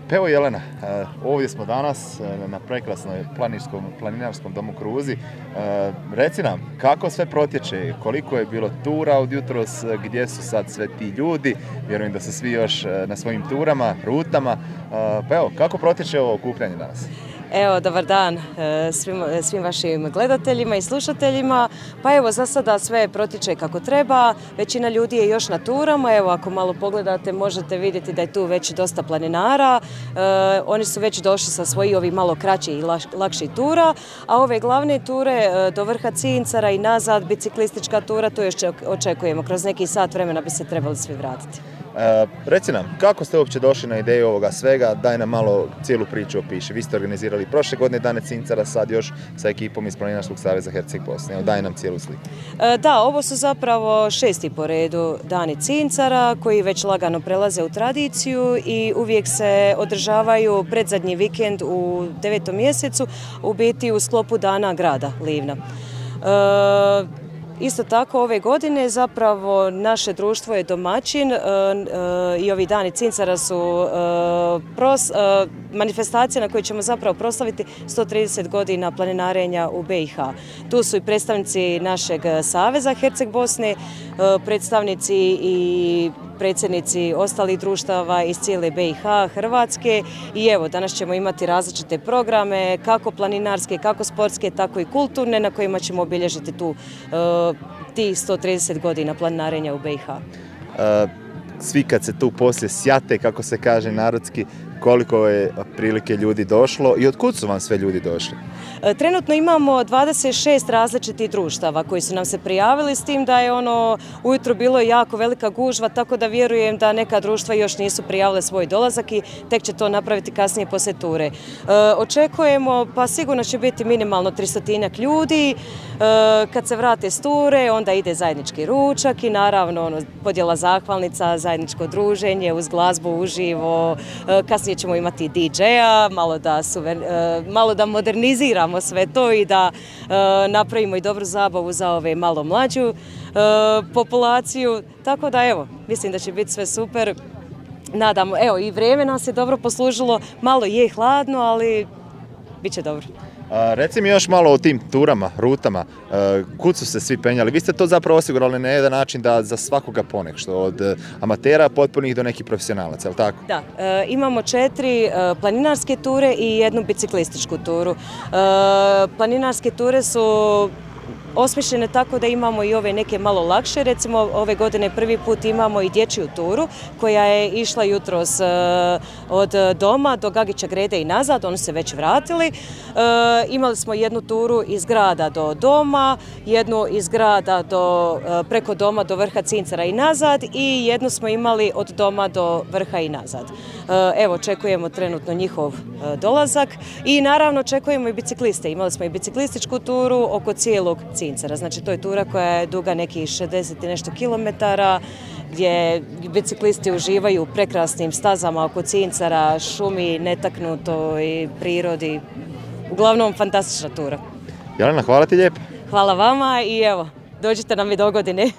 Pa evo Jelena, ovdje smo danas na prekrasnoj planinarskom domu Kruzi. Reci nam, kako sve protječe, koliko je bilo tura od jutros, gdje su sad sve ti ljudi, vjerujem da su svi još na svojim turama, rutama. Pa evo, kako protječe ovo okupljanje danas? Evo, dobar dan svim vašim gledateljima i slušateljima. Pa evo, za sada sve protiče kako treba. Većina ljudi je još na turama. Evo, ako malo pogledate, možete vidjeti da je tu već dosta planinara. Oni su već došli sa svojih ovih malo kraćih i lakših tura. A ove glavne ture do vrha Cincara i nazad, biciklistička tura, tu još očekujemo. Kroz neki sat vremena bi se trebali svi vratiti. Reci nam, kako ste uopće došli na ideju ovoga svega? Daj nam malo cijelu priču opiši. Vi ste organizirali prošle godine Dane Cincara, sad još sa ekipom iz Planinarskog saveza Herceg-Bosne. Evo, daj nam cijelu sliku. Da, ovo su zapravo 6. po redu Dani Cincara koji već lagano prelaze u tradiciju i uvijek se održavaju predzadnji vikend u 9. mjesecu, u biti u sklopu Dana grada Livna. Isto tako ove godine zapravo naše društvo je domaćin i ovi Dani Cincara su manifestacija na kojoj ćemo zapravo proslaviti 130 godina planinarenja u BiH. Tu su i predstavnici našeg saveza Herceg-Bosne, predstavnici i predsjednici ostalih društava iz cijele BiH, Hrvatske i evo danas ćemo imati različite programe, kako planinarske, kako sportske, tako i kulturne na kojima ćemo obilježiti tih 130 godina planinarenja u BiH. Svi kad se tu poslije sjate, kako se kaže narodski, koliko je prilike ljudi došlo i otkud su vam sve ljudi došli? Trenutno imamo 26 različitih društava koji su nam se prijavili, s tim da je ujutro bilo jako velika gužva, tako da vjerujem da neka društva još nisu prijavile svoj dolazak i tek će to napraviti kasnije poslije ture. Očekujemo, pa sigurno će biti minimalno 300 ljudi. Kad se vrate s ture, onda ide zajednički ručak i naravno podjela zahvalnica, zajedničko druženje uz glazbu uživo. Kasnije ćemo imati DJ-a, malo da moderniziramo sve to i da napravimo i dobru zabavu za ove malo mlađu populaciju. Tako da evo, mislim da će biti sve super. Nadamo, evo i vrijeme nas je dobro poslužilo, malo je hladno, ali bit će dobro. Reci mi još malo o tim turama, rutama, kud su se svi penjali? Vi ste to zapravo osigurali na jedan način da za svakoga ponešto, od amatera potpunih do nekih profesionalaca, je li tako? Da, imamo 4 planinarske ture i 1 biciklističku turu. Planinarske ture su osmišljene tako da imamo i ove neke malo lakše, recimo ove godine prvi put imamo i dječju turu koja je išla jutros od doma do Gagića Grede i nazad, oni se već vratili. Imali smo jednu turu iz grada do doma, jednu iz grada preko doma do vrha Cincara i nazad i jednu smo imali od doma do vrha i nazad. Evo, očekujemo trenutno njihov dolazak i naravno očekujemo i bicikliste. Imali smo i biciklističku turu oko cijelog Cincara. Znači, to je tura koja je duga nekih 60 i nešto kilometara, gdje biciklisti uživaju u prekrasnim stazama oko Cincara, šumi, netaknutoj prirodi. Uglavnom, fantastična tura. Jelena, hvala ti lijepo. Hvala vama i evo, dođite nam i do godine.